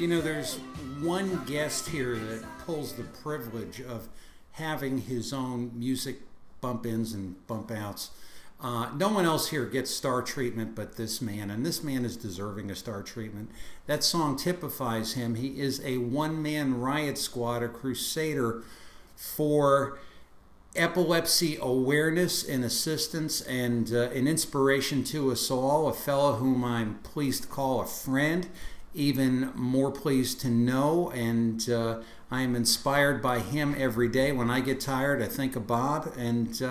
You know, there's one guest here that pulls the privilege of having his own music bump ins and bump outs. No one else here gets star treatment but this man, and this man is deserving of star treatment. That song typifies him. He is a one-man riot squad, a crusader for epilepsy awareness and assistance, and an inspiration to us all, a fellow whom I'm pleased to call a friend, even more pleased to know, and I am inspired by him every day. When I get tired, I think of Bob, and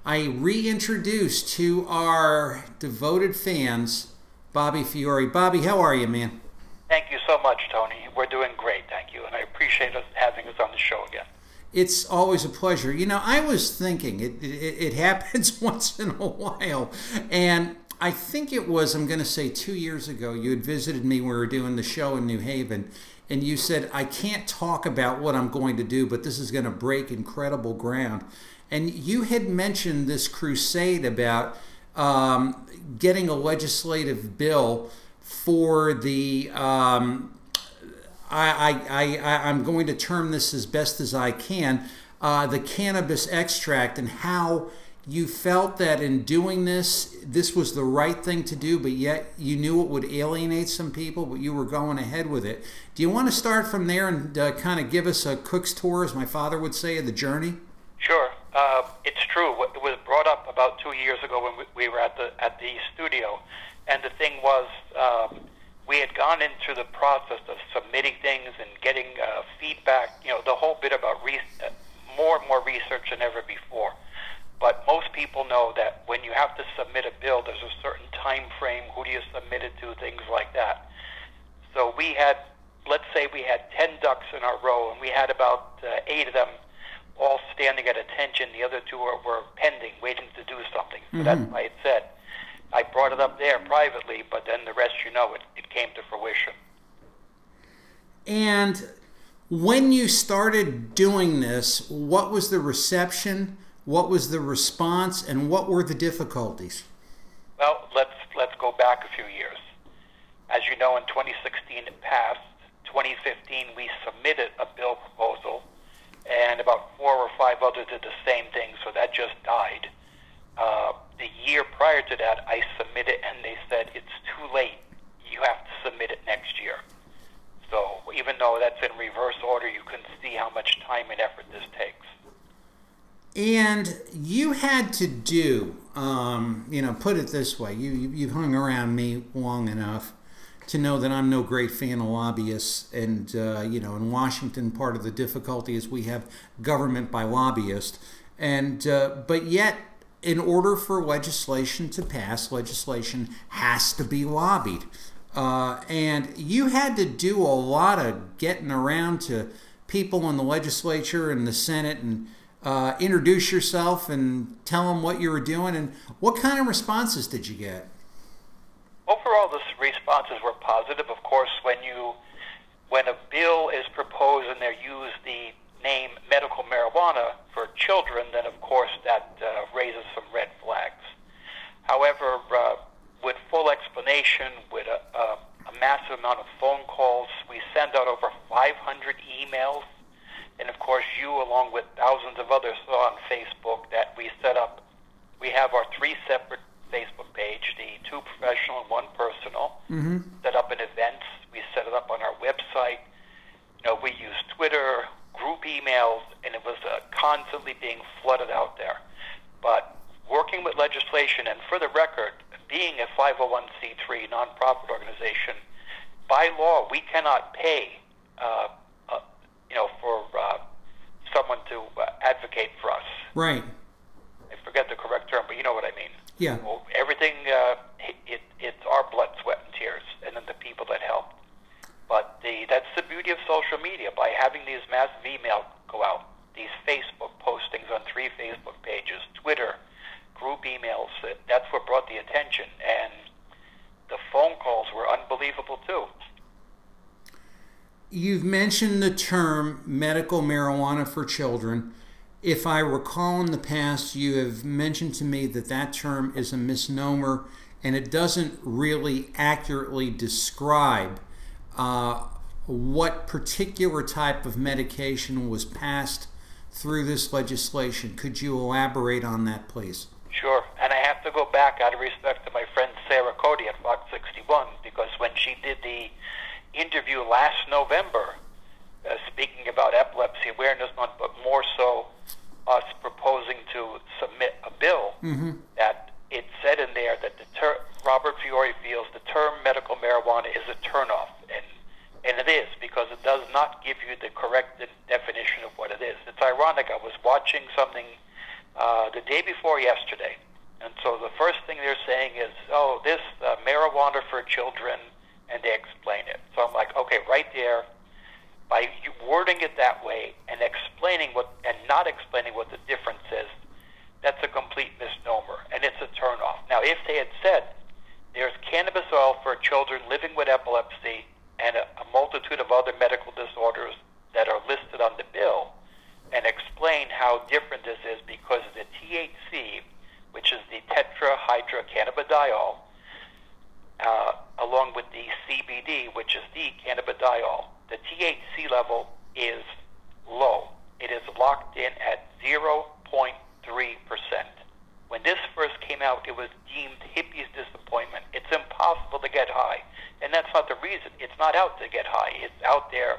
I reintroduce to our devoted fans Bobby Fiore. Bobby, how are you, man? Thank you so much, Tony. We're doing great, thank you, and I appreciate us having us on the show again. It's always a pleasure. You know, I was thinking, it happens once in a while, and I think it was, I'm going to say 2 years ago, you had visited me when we were doing the show in New Haven, and you said, I can't talk about what I'm going to do, but this is going to break incredible ground. And you had mentioned this crusade about getting a legislative bill for the, I'm going to term this as best as I can, the cannabis extract, and how you felt that in doing this, this was the right thing to do, but yet you knew it would alienate some people, but you were going ahead with it. Do you want to start from there and kind of give us a cook's tour, as my father would say, of the journey? Sure. It's true. It was brought up about 2 years ago when we were at the studio, and the thing was, we had gone into the process of submitting things and getting feedback, you know, the whole bit about more and more research than ever before. But most people know that when you have to submit a bill, there's a certain time frame. Who do you submit it to? Things like that. So we had, let's say we had 10 ducks in our row, and we had about 8 of them all standing at attention. The other 2 were pending, waiting to do something. So that's why it said. I brought it up there privately, but then the rest, you know, it came to fruition. And when you started doing this, what was the reception? What was the response, and what were the difficulties? Well, let's go back a few years. As you know, in 2016 it passed. 2015 we submitted a bill proposal, and about 4 or 5 others did the same thing, so that just died. The year prior to that, I submitted, and they said, it's too late. You have to submit it next year. So even though that's in reverse order, you can see how much time and effort this takes. And you had to do, you know, put it this way, you've hung around me long enough to know that I'm no great fan of lobbyists, and, you know, in Washington, part of the difficulty is we have government by lobbyists, and, but yet, in order for legislation to pass, legislation has to be lobbied. And you had to do a lot of getting around to people in the legislature and the Senate and introduce yourself and tell them what you were doing. And what kind of responses did you get? Overall, the responses were positive. Of course, when a bill is proposed and they use the name medical marijuana for children, then of course that raises some red flags. However, with full explanation, with a massive amount of phone calls, we send out over 500 emails, and of course you, along with thousands of others, saw on Facebook that we set up. We have our 3 separate Facebook page, the 2 professional and 1 personal, set up in events. We set it up on our website. You know, we use Twitter, group emails, and it was constantly being flooded out there. But working with legislation, and for the record, being a 501c3 nonprofit organization, by law we cannot pay, you know, for someone to advocate for us. Right. I forget the correct term, but you know what I mean. Yeah. Well, everything, it's our blood, sweat, and tears, and then the people that help. But that's the beauty of social media. By having these massive emails go out, these Facebook postings on 3 Facebook pages, Twitter, group emails, that's what brought the attention. And the phone calls were unbelievable, too. You've mentioned the term medical marijuana for children. If I recall in the past, you have mentioned to me that that term is a misnomer and it doesn't really accurately describe what particular type of medication was passed through this legislation. Could you elaborate on that, please? Sure, and I have to go back out of respect to my friend Sarah Cody at Fox 61, because when she did the interview last November, speaking about Epilepsy Awareness Month, but more so us proposing to submit a bill, that it said in there that Robert Fiore feels the term medical marijuana is a turnoff, and it is, because it does not give you the correct definition of what it is. It's ironic. I was watching something the day before yesterday, and so the first thing they're saying is, oh, this marijuana for children, and they explain it. So I'm like, okay, right there, by wording it that way and explaining and not explaining what the difference is, that's a complete misnomer, and it's a turnoff. Now, if they had said there's cannabis oil for children living with epilepsy and a multitude of other medical disorders that are listed on the bill, and explain how different this is because of the THC, which is the tetrahydrocannabidiol, along with the CBD, which is the cannabidiol. The THC level is low. It is locked in at 0.3%. When this first came out, it was deemed hippie's disappointment. It's impossible to get high. And that's not the reason. It's not out to get high. It's out there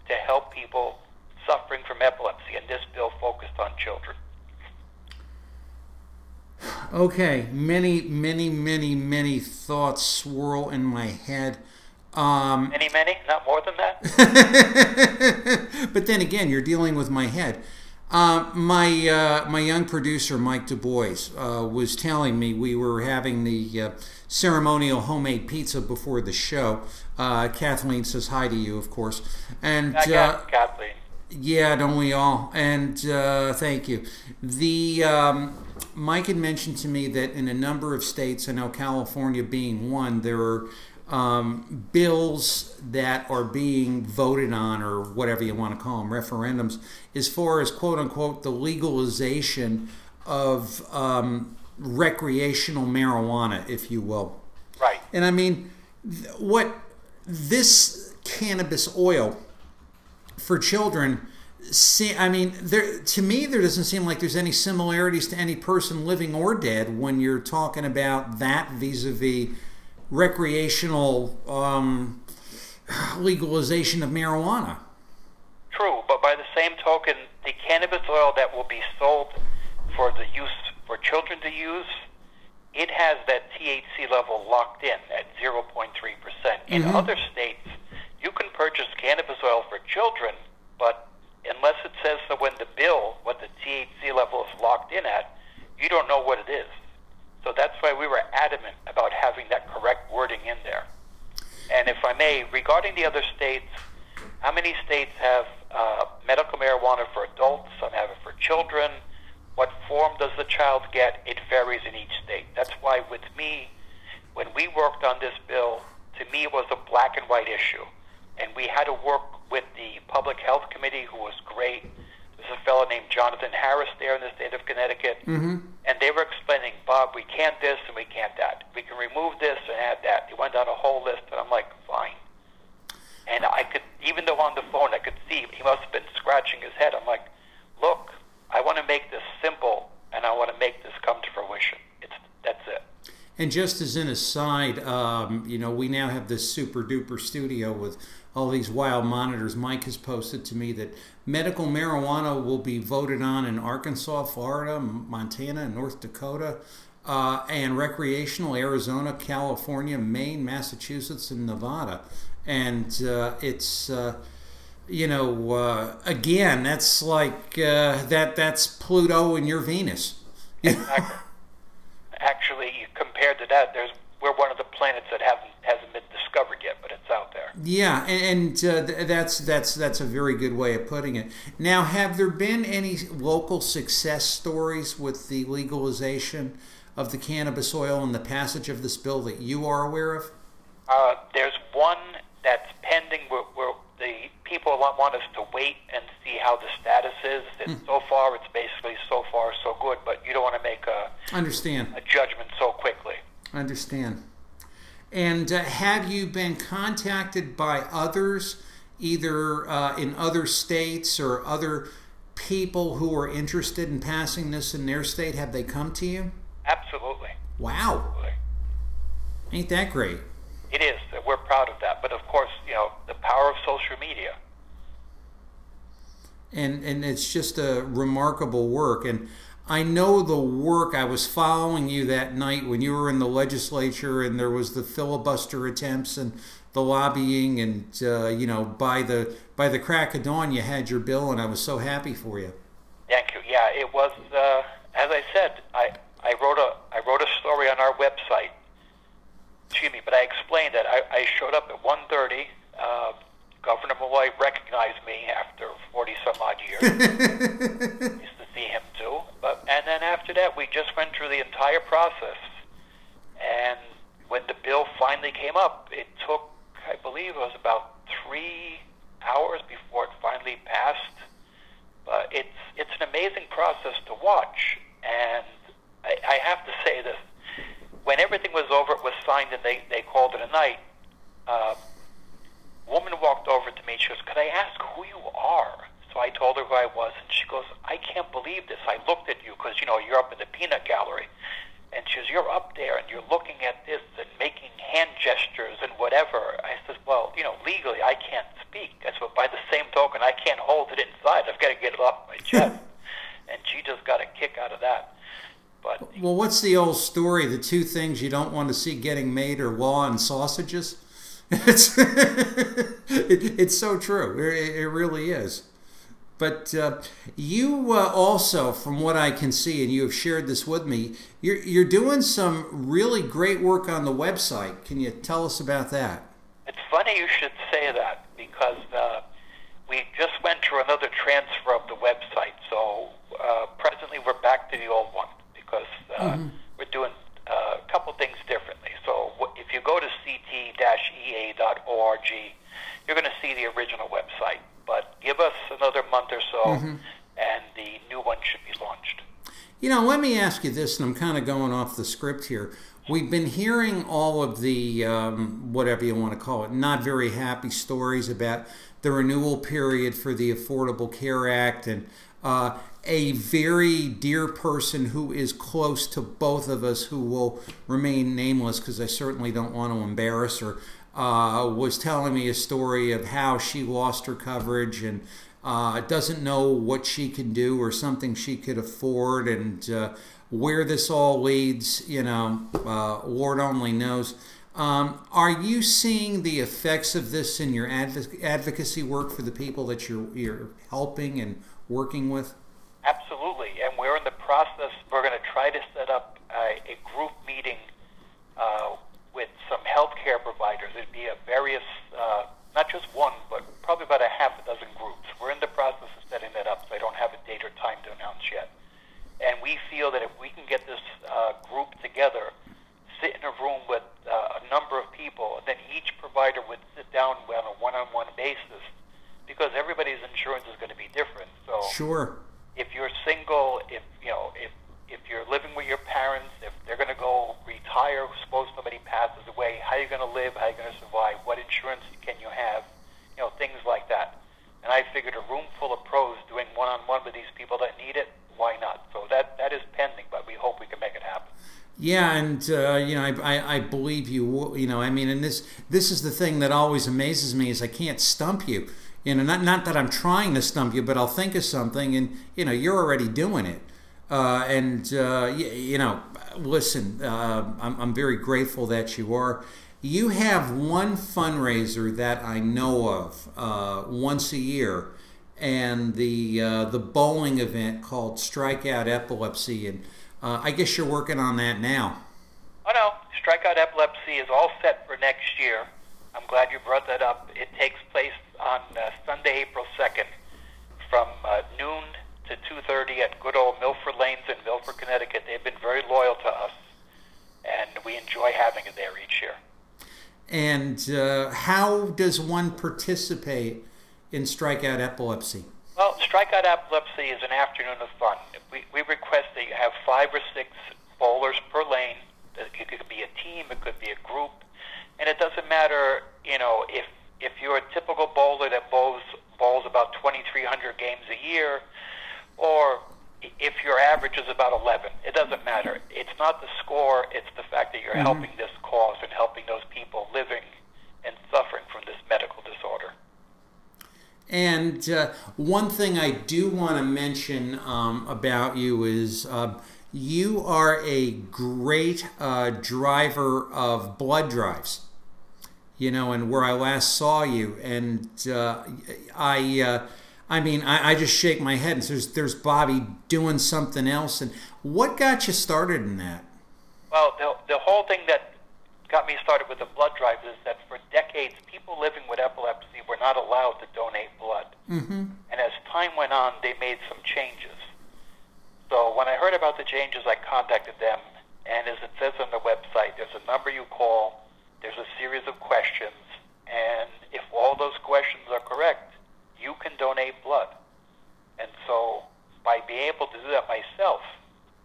to help people suffering from epilepsy, and this bill focused on children. Okay, many thoughts swirl in my head. Many? Not more than that? But then again, you're dealing with my head. My young producer, Mike Du Bois, was telling me we were having the ceremonial homemade pizza before the show. Kathleen says hi to you, of course. And Kathleen. Yeah, don't we all? And thank you. Mike had mentioned to me that in a number of states, I know California being one, there are bills that are being voted on, or whatever you want to call them, referendums, as far as quote-unquote the legalization of recreational marijuana, if you will. Right. And I mean, what this cannabis oil for children, I mean, to me, there doesn't seem like there's any similarities to any person living or dead when you're talking about that vis-a-vis recreational legalization of marijuana. True, but by the same token, the cannabis oil that will be sold for the use for children to use, it has that THC level locked in at 0.3%. In other states, you can purchase cannabis oil for children, but unless it says so in the bill what the THC level is locked in at, you don't know what it is. So that's why we were adamant about having that correct wording in there. And if I may, regarding the other states, how many states have medical marijuana for adults? Some have it for children. What form does the child get? It varies in each state. That's why with me, when we worked on this bill, to me it was a black and white issue. And we had to work with the Public Health Committee, who was great. There's a fellow named Jonathan Harris there in the state of Connecticut. And they were explaining, Bob, we can't this and we can't that. We can remove this and add that. They went down a whole list, and I'm like, fine. And I could, even though on the phone I could see he must have been scratching his head. I'm like, look, I want to make this simple, and I want to make this come to fruition. That's it. And just as an aside, you know, we now have this super duper studio with all these wild monitors. Mike has posted to me that medical marijuana will be voted on in Arkansas, Florida, Montana, and North Dakota, and recreational Arizona, California, Maine, Massachusetts, and Nevada. And it's you know, again, that's like that's Pluto and your Venus. Exactly. Actually, compared to that, we're one of the planets that hasn't been discovered yet, but it's out there. Yeah, and that's a very good way of putting it. Now, have there been any local success stories with the legalization of the cannabis oil and the passage of this bill that you are aware of? There's one that's pending where the people want us to wait and see how the status is. And so far, it's basically so far so good, but you don't want to make a judgment so quickly. Understand. And have you been contacted by others either in other states or other people who are interested in passing this in their state? Have they come to you? Absolutely. Wow. Absolutely. Ain't that great? It is. We're proud of that. But of course, the power of social media. And it's just a remarkable work. And I know the work. I was following you that night when you were in the legislature and there was the filibuster attempts and the lobbying, and by the crack of dawn you had your bill, and I was so happy for you. Thank you. Yeah, it was. As I said, I wrote a story on our website. Excuse me, but I explained that I showed up at 1:30. Governor Malloy recognized me after 40-some-odd years. Used to see him too. And then after that, we just went through the entire process. And when the bill finally came up, it took, I believe it was about 3 hours before it finally passed. But it's an amazing process to watch. And I have to say this. When everything was over, it was signed, and they called it a night. A woman walked over to me. She goes, "Could I ask who you are?" So I told her who I was, and she goes, "I can't believe this. I looked at you because, you're up in the peanut gallery." And she goes, "You're up there, and you're looking at this and making hand gestures and whatever." I said, "Well, legally I can't speak." I said, "But by the same token, I can't hold it inside. I've got to get it off my chest." And she just got a kick out of that. But well, what's the old story? The two things you don't want to see getting made are law and sausages. It's so true. It really is. But you also, from what I can see, and you have shared this with me, you're doing some really great work on the website. Can you tell us about that? It's funny you should say that, because we just went through another transfer of the website. So presently we're back to the old one, because we're doing a couple things differently. So if you go to ct-ea.org, you're going to see the original website. But give us another month or so, and the new one should be launched. Let me ask you this, and I'm kind of going off the script here. We've been hearing all of the, whatever you want to call it, not very happy stories about the renewal period for the Affordable Care Act, and a very dear person who is close to both of us, who will remain nameless because I certainly don't want to embarrass her, was telling me a story of how she lost her coverage and doesn't know what she can do or something she could afford, and where this all leads, Lord only knows. Are you seeing the effects of this in your advocacy work for the people that you're helping and working with? Absolutely, and we're in the process. We're going to try to set up a group meeting with some healthcare providers. It'd be a various, not just one, but probably about a half a dozen groups. We're in the process of setting that up, so I don't have a date or time to announce yet. And we feel that if we can get this group together, sit in a room with a number of people, and then each provider would sit down on a one-on-one basis, because everybody's insurance is going to be different. So sure. If you're single, if you're living with your parents, if they're going to go retire, suppose somebody passes away, how are you going to live? How are you going to survive? What insurance can you have? Things like that. And I figured a room full of pros doing one-on-one with these people that need it, why not? So that is pending, but we hope we can make it happen. Yeah, and I believe you. And this is the thing that always amazes me, is I can't stump you. Not that I'm trying to stump you, but I'll think of something, and you're already doing it. Listen, I'm very grateful that you are. You have one fundraiser that I know of once a year, and the bowling event called Strikeout Epilepsy, and I guess you're working on that now. Oh no, Strikeout Epilepsy is all set for next year. I'm glad you brought that up. It takes place on Sunday, April 2nd, from noon to 2:30 at good old Milford Lanes in Milford, Connecticut. They've been very loyal to us, and we enjoy having it there each year. And how does one participate in Strikeout Epilepsy? Well, Strikeout Epilepsy is an afternoon of fun. We request that you have 5 or 6 bowlers per lane. It could be a team, it could be a group, and it doesn't matter, if you're a typical bowler that bowls average is about 11. It doesn't matter. It's not the score. It's the fact that you're helping this cause and helping those people living and suffering from this medical disorder. And one thing I do want to mention about you is you are a great driver of blood drives. You know, and where I last saw you, and I mean, I just shake my head and there's Bobby doing something else. And what got you started in that? Well, the whole thing that got me started with the blood drive is that for decades, people living with epilepsy were not allowed to donate blood. And as time went on, they made some changes. So when I heard about the changes, I contacted them. And as it says on the website, there's a number you call. There's a series of questions, and if all those questions are correct, you can donate blood. And so by being able to do that myself,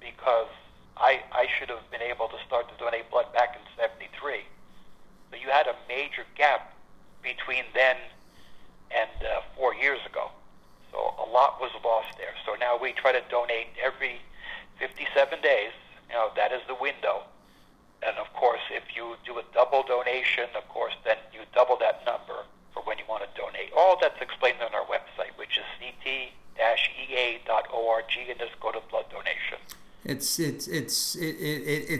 because I should have been able to start to donate blood back in '73. So you had a major gap between then and 4 years ago. So a lot was lost there. So now we try to donate every 57 days. You know, that is the window. And of course, if you do a double donation, of course, then you double that number for when you want to donate. All that's explained on our website, which is ct-ea.org, and just go to blood donation. It's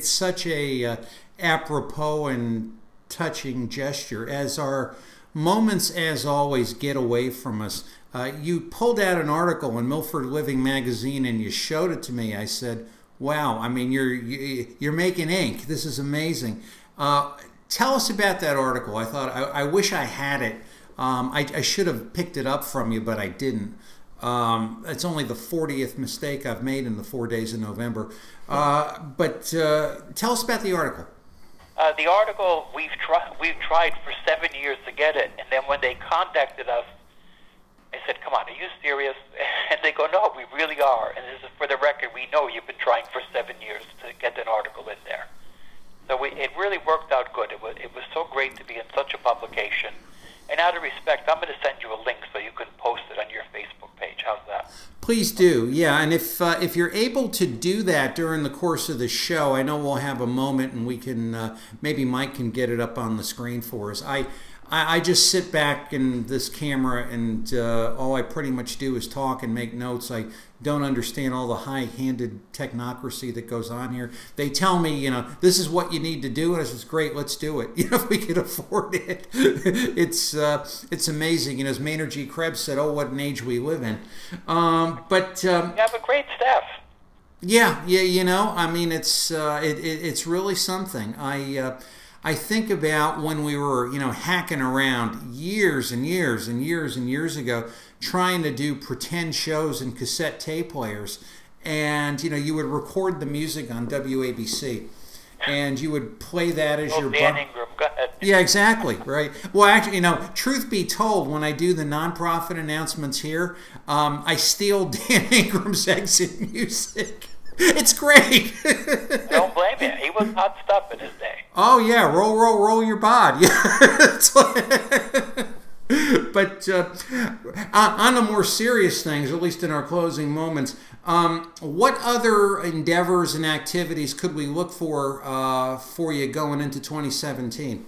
such a apropos and touching gesture. As our moments, as always, get away from us, you pulled out an article in Milford Living magazine and you showed it to me. I said, wow, I mean, you're making ink. This is amazing. Tell us about that article. I thought, I wish I had it. I should have picked it up from you, but I didn't. It's only the 40th mistake I've made in the 4 days of November. But tell us about the article. The article, we've tried for 7 years to get it, and then when they contacted us, I said, come on, are you serious? And they go, no, we really are. And this is for the record, we know you've been trying for 7 years to get an article in there. So it really worked out good. It was so great to be in such a publication. And out of respect, I'm going to send you a link so you can post it on your Facebook page. How's that? Please do, yeah. And if you're able to do that during the course of the show, I know we'll have a moment and we can, maybe Mike can get it up on the screen for us. I just sit back in this camera and all I pretty much do is talk and make notes. I don't understand all the high-handed technocracy that goes on here. They tell me, you know, this is what you need to do, and I says, great, let's do it. You know, if we can afford it. It's amazing. You know, as Maynard G. Krebs said, oh, what an age we live in. You have a great staff. Yeah, you know, I mean, it's really something. I think about when we were, you know, hacking around years and years and years and years ago, trying to do pretend shows in cassette tape players. And, you know, you would record the music on WABC. And you would play that as your... Dan Ingram, go ahead. Yeah, exactly, right. Well, actually, you know, truth be told, when I do the nonprofit announcements here, I steal Dan Ingram's exit music. It's great. I don't blame you. He was hot stuff in his day. Oh yeah, roll your bod. Yeah. But on the more serious things, at least in our closing moments, what other endeavors and activities could we look for you going into 2017?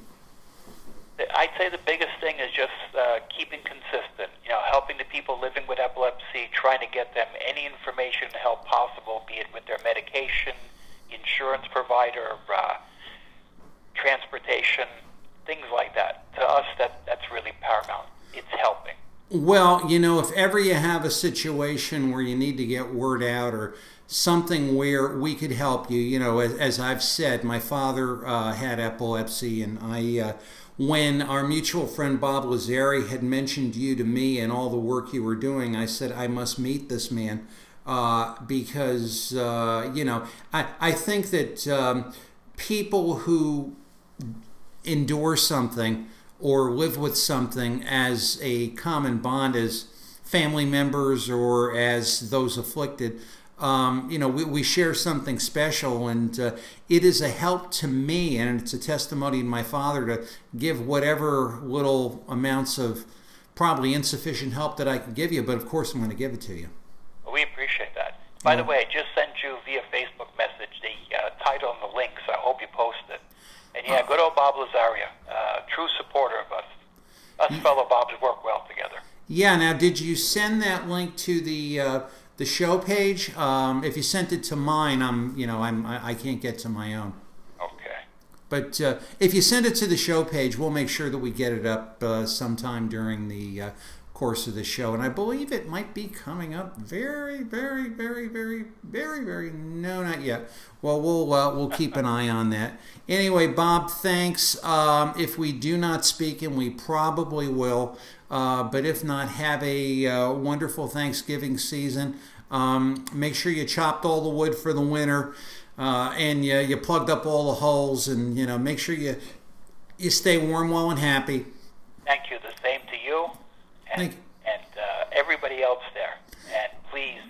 I'd say the biggest thing is just keeping consistent. You know, helping the people living with epilepsy, trying to get them any information and help possible, be it with their medication, insurance provider, transportation, things like that. To us, that's really paramount. It's helping. Well, you know, if ever you have a situation where you need to get word out or something where we could help you, you know, as I've said, my father had epilepsy, and when our mutual friend Bob Lazari had mentioned you to me and all the work you were doing, I said, I must meet this man because, you know, I think that people who endure something or live with something as a common bond as family members or as those afflicted, you know, we share something special, and it is a help to me, and it's a testimony to my father to give whatever little amounts of probably insufficient help that I can give you, but of course I'm going to give it to you. Well, we appreciate that. By the way, I just sent you via Facebook message the title and the link, so I hope you post it. And yeah, good old Bob Lazaria, true supporter of us. Us fellow Bobs work well together. Yeah. Now, did you send that link to the show page? If you sent it to mine, I can't get to my own. Okay. But if you send it to the show page, we'll make sure that we get it up sometime during the course of the show. And I believe it might be coming up very, very, very, very, very, very. No, not yet. Well, we'll keep an eye on that. Anyway, Bob, thanks. If we do not speak, and we probably will, but if not, have a wonderful Thanksgiving season. Make sure you chopped all the wood for the winter, and you plugged up all the holes, and make sure you stay warm, well, and happy. Thank you. The same to you. And everybody else there. And please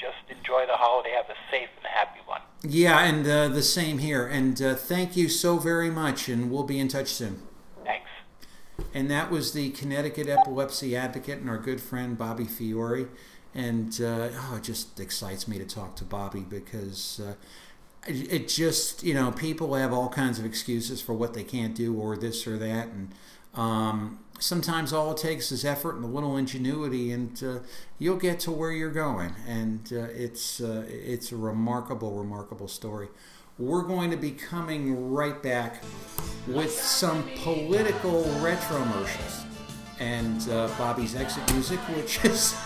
just enjoy the holiday. Have a safe and happy one. Yeah, and the same here. And thank you so very much, and we'll be in touch soon. Thanks. And that was the Connecticut Epilepsy Advocate and our good friend Bobby Fiore. And it just excites me to talk to Bobby because it just, people have all kinds of excuses for what they can't do or this or that. And sometimes all it takes is effort and a little ingenuity, and you'll get to where you're going. And it's a remarkable, remarkable story. We're going to be coming right back with some political retromercials and Bobby's exit music, which is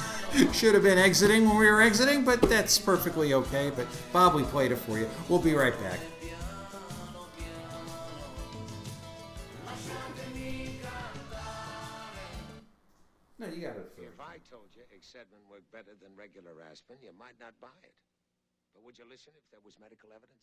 should have been exiting when we were exiting, but that's perfectly okay. But Bob, we played it for you. We'll be right back. No, you got it. If I told you Excedrin worked better than regular aspirin, you might not buy it. But would you listen if there was medical evidence?